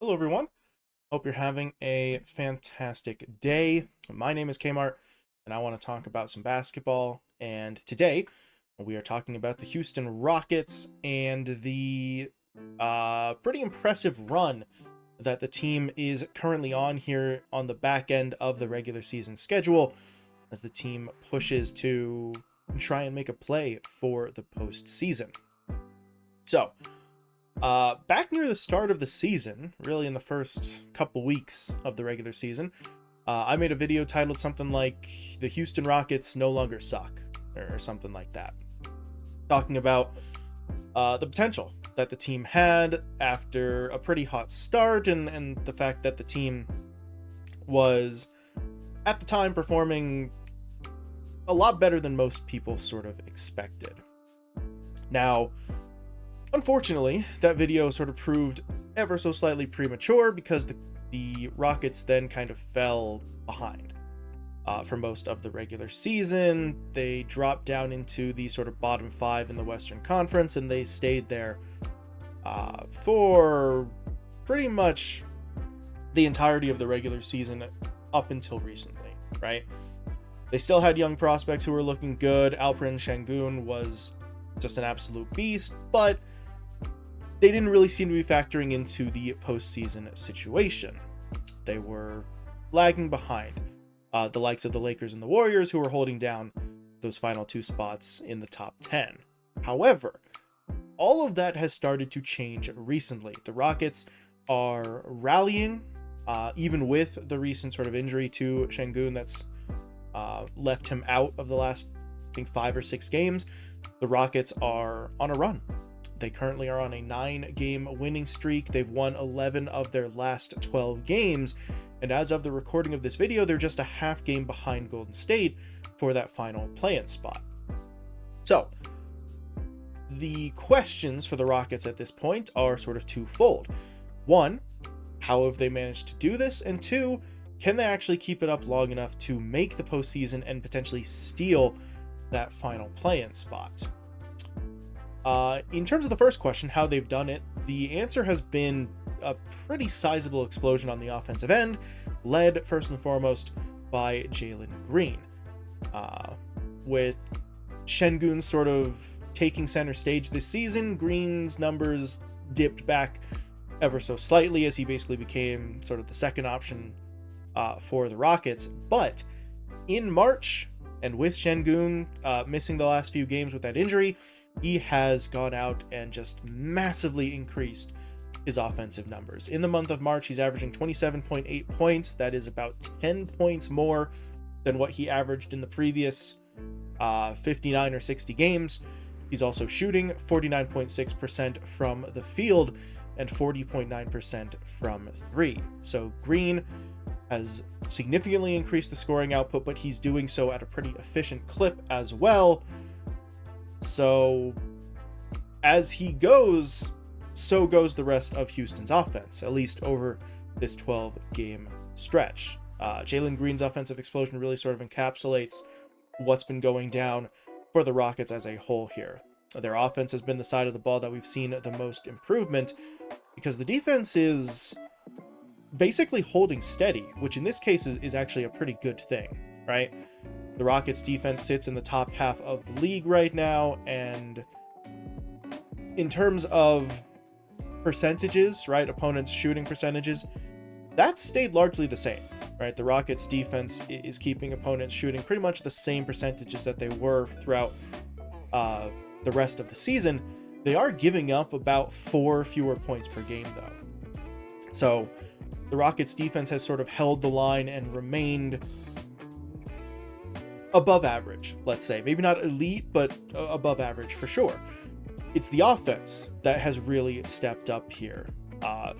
Hello, everyone. Hope you're having a fantastic day. My name is Kmart, and I want to talk about some basketball. And today, we are talking about the Houston Rockets and the pretty impressive run that the team is currently on here on the back end of the regular season schedule as the team pushes to try and make a play for the postseason. So, back near the start of the season, really in the first couple weeks of the regular season, I made a video titled something like "The Houston Rockets No Longer Suck" or something like that, talking about the potential that the team had after a pretty hot start and the fact that the team was at the time performing a lot better than most people sort of expected. Now, unfortunately, that video sort of proved ever so slightly premature because the Rockets then kind of fell behind for most of the regular season. They dropped down into the sort of bottom five in the Western Conference, and they stayed there for pretty much the entirety of the regular season up until recently, right? They still had young prospects who were looking good. Alperen Şengün was just an absolute beast, but they didn't really seem to be factoring into the postseason situation. They were lagging behind the likes of the Lakers and the Warriors, who were holding down those final two spots in the top 10. However, all of that has started to change recently. The Rockets are rallying, even with the recent sort of injury to Şengün that's left him out of the last, I think, 5 or 6 games. The Rockets are on a run. They currently are on a 9-game winning streak. They've won 11 of their last 12 games. And as of the recording of this video, they're just a half game behind Golden State for that final play-in spot. So, the questions for the Rockets at this point are sort of twofold. One, how have they managed to do this? And two, can they actually keep it up long enough to make the postseason and potentially steal that final play-in spot? In terms of the first question, how they've done it, the answer has been a pretty sizable explosion on the offensive end, led first and foremost by Jalen Green. With Şengün sort of taking center stage this season, Green's numbers dipped back ever so slightly as he basically became sort of the second option for the Rockets. But in March, and with Şengün missing the last few games with that injury, he has gone out and just massively increased his offensive numbers. In the month of March, he's averaging 27.8 points. That is about 10 points more than what he averaged in the previous 59 or 60 games. He's also shooting 49.6% from the field and 40.9% from three. So Green has significantly increased the scoring output, but he's doing so at a pretty efficient clip as well. So as he goes, so goes the rest of Houston's offense, at least over this 12-game stretch. Jalen Green's offensive explosion really sort of encapsulates what's been going down for the Rockets as a whole here. Their offense has been the side of the ball that we've seen the most improvement because the defense is basically holding steady, which in this case is actually a pretty good thing, right? The Rockets defense sits in the top half of the league right now, and in terms of percentages, right, opponents' shooting percentages, that's stayed largely the same, right? The Rockets defense is keeping opponents shooting pretty much the same percentages that they were throughout the rest of the season. They are giving up about 4 fewer points per game, though. So the Rockets defense has sort of held the line and remained above average, let's say. Maybe not elite, but above average for sure. It's the offense that has really stepped up here.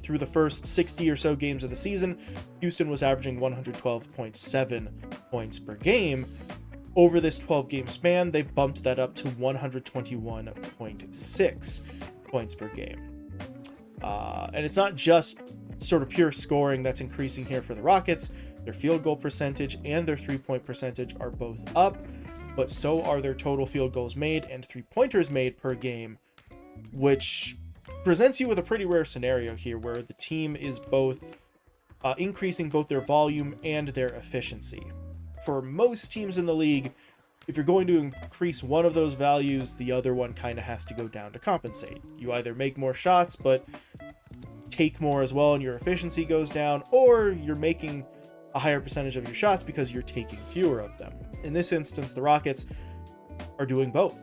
Through the first 60 or so games of the season, Houston was averaging 112.7 points per game. Over this 12-game span, they've bumped that up to 121.6 points per game. And it's not just sort of pure scoring that's increasing here for the Rockets. Their field goal percentage and their three-point percentage are both up, but so are their total field goals made and three-pointers made per game, which presents you with a pretty rare scenario here where the team is both increasing both their volume and their efficiency. For most teams in the league, if you're going to increase one of those values, the other one kind of has to go down to compensate. You either make more shots, but take more as well, and your efficiency goes down, or you're making a higher percentage of your shots because you're taking fewer of them. In this instance, the Rockets are doing both.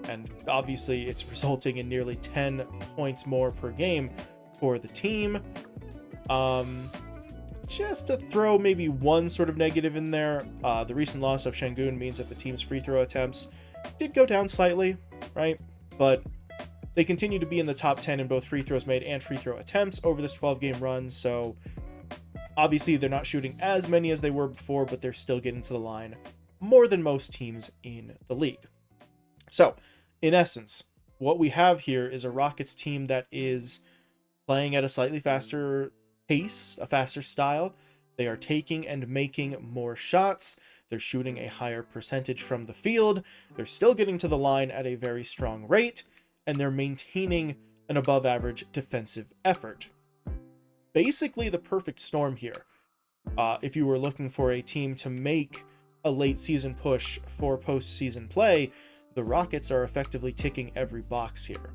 And obviously, it's resulting in nearly 10 points more per game for the team. Just to throw maybe one sort of negative in there, the recent loss of Şengün means that the team's free throw attempts did go down slightly, right? But they continue to be in the top 10 in both free throws made and free throw attempts over this 12-game run, so obviously they're not shooting as many as they were before, but they're still getting to the line more than most teams in the league. So, in essence, what we have here is a Rockets team that is playing at a slightly faster pace, a faster style. They are taking and making more shots. They're shooting a higher percentage from the field. They're still getting to the line at a very strong rate, and they're maintaining an above average defensive effort. Basically the perfect storm here. If you were looking for a team to make a late season push for postseason play, the Rockets are effectively ticking every box here.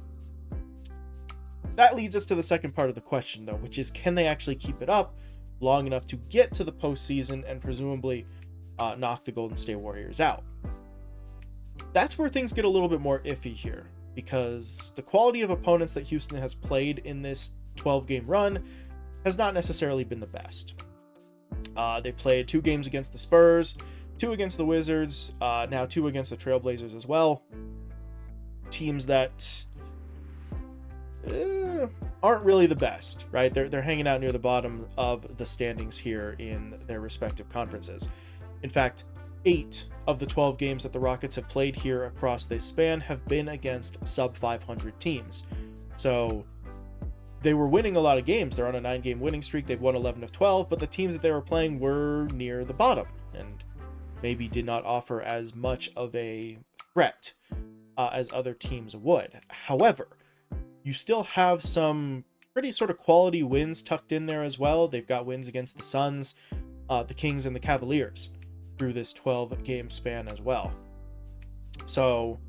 That leads us to the second part of the question, though, which is, can they actually keep it up long enough to get to the postseason and presumably knock the Golden State Warriors out? That's where things get a little bit more iffy here, because the quality of opponents that Houston has played in this 12-game run has not necessarily been the best. They played 2 games against the Spurs, 2 against the Wizards, now 2 against the Trailblazers as well. Teams that aren't really the best, right? They're hanging out near the bottom of the standings here in their respective conferences. In fact, 8 of the 12 games that the Rockets have played here across this span have been against sub-500 teams. So they were winning a lot of games. They're on a 9-game winning streak. They've won 11 of 12, but the teams that they were playing were near the bottom and maybe did not offer as much of a threat as other teams would. However, you still have some pretty sort of quality wins tucked in there as well. They've got wins against the Suns, the Kings, and the Cavaliers through this 12-game span as well. So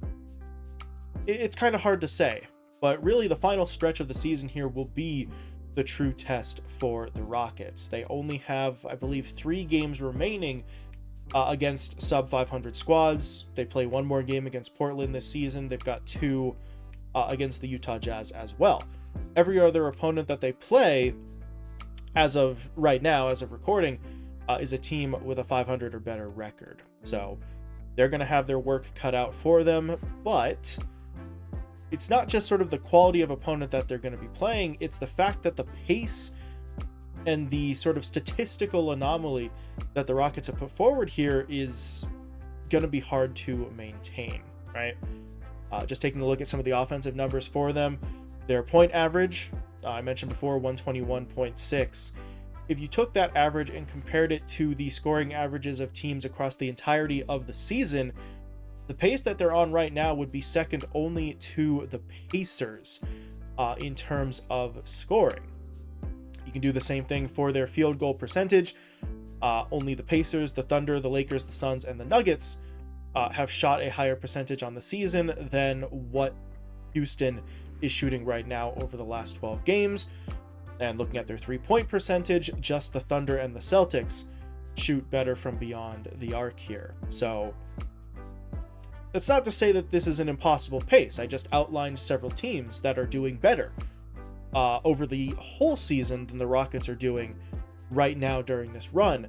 it's kind of hard to say, but really the final stretch of the season here will be the true test for the Rockets. They only have, I believe, 3 games remaining against sub-500 squads. They play 1 more game against Portland this season. They've got 2 against the Utah Jazz as well. Every other opponent that they play, as of right now, as of recording, is a team with a 500 or better record. So they're going to have their work cut out for them, but it's not just sort of the quality of opponent that they're going to be playing, it's the fact that the pace and the sort of statistical anomaly that the Rockets have put forward here is going to be hard to maintain, right? Just taking a look at some of the offensive numbers for them, their point average, I mentioned before, 121.6. If you took that average and compared it to the scoring averages of teams across the entirety of the season, the pace that they're on right now would be second only to the Pacers in terms of scoring. You can do the same thing for their field goal percentage. Only the Pacers, the Thunder, the Lakers, the Suns, and the Nuggets have shot a higher percentage on the season than what Houston is shooting right now over the last 12 games. And looking at their 3-point percentage, just the Thunder and the Celtics shoot better from beyond the arc here. So that's not to say that this is an impossible pace. I just outlined several teams that are doing better over the whole season than the Rockets are doing right now during this run.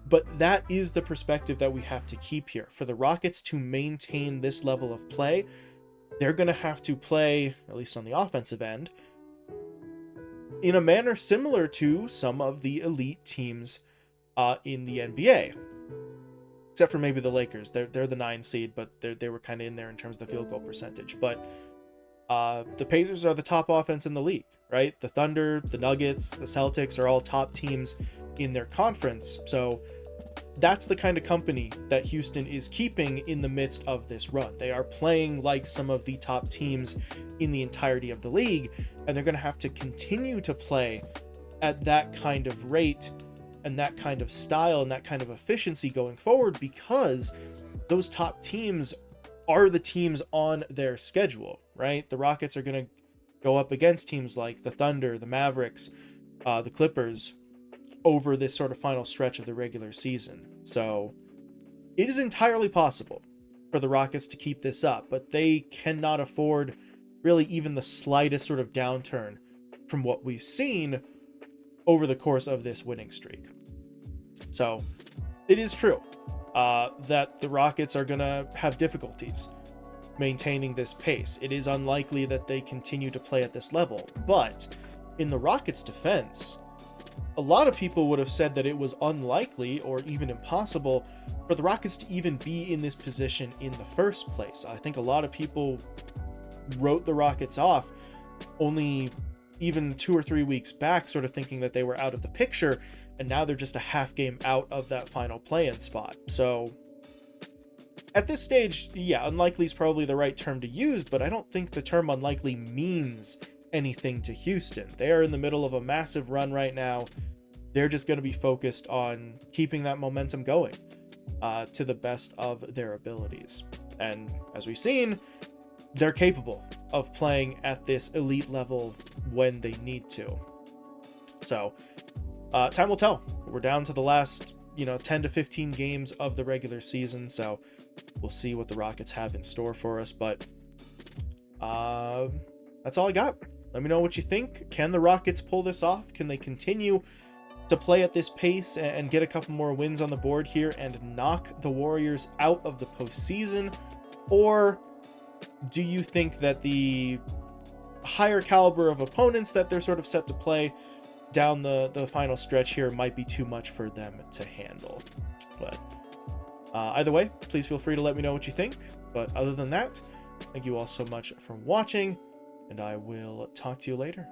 But that is the perspective that we have to keep here. For the Rockets to maintain this level of play, they're going to have to play, at least on the offensive end, in a manner similar to some of the elite teams in the NBA. Except for maybe the Lakers. They're the 9 seed, but they were kind of in there in terms of the field goal percentage. But the Pacers are the top offense in the league, right? The Thunder, the Nuggets, the Celtics are all top teams in their conference. So that's the kind of company that Houston is keeping in the midst of this run. They are playing like some of the top teams in the entirety of the league, and they're going to have to continue to play at that kind of rate and that kind of style and that kind of efficiency going forward, because those top teams are the teams on their schedule, right? The Rockets are going to go up against teams like the Thunder, the Mavericks, the Clippers over this sort of final stretch of the regular season. So it is entirely possible for the Rockets to keep this up, but they cannot afford really even the slightest sort of downturn from what we've seen over the course of this winning streak. So it is true that the Rockets are going to have difficulties maintaining this pace. It is unlikely that they continue to play at this level, but in the Rockets' defense, a lot of people would have said that it was unlikely or even impossible for the Rockets to even be in this position in the first place. I think a lot of people wrote the Rockets off only even 2 or 3 weeks back, sort of thinking that they were out of the picture, and now they're just a half game out of that final play-in spot. So at this stage, yeah, unlikely is probably the right term to use, but I don't think the term unlikely means anything to Houston. They are in the middle of a massive run right now. They're just going to be focused on keeping that momentum going to the best of their abilities. And as we've seen, they're capable of playing at this elite level when they need to. So time will tell. We're down to the last 10 to 15 games of the regular season, so we'll see what the Rockets have in store for us. But that's all I got. Let me know what you think. Can the Rockets pull this off? Can they continue to play at this pace and get a couple more wins on the board here and knock the Warriors out of the postseason? Or do you think that the higher caliber of opponents that they're sort of set to play down the final stretch here might be too much for them to handle? But either way, please feel free to let me know what you think. But other than that, thank you all so much for watching, and I will talk to you later.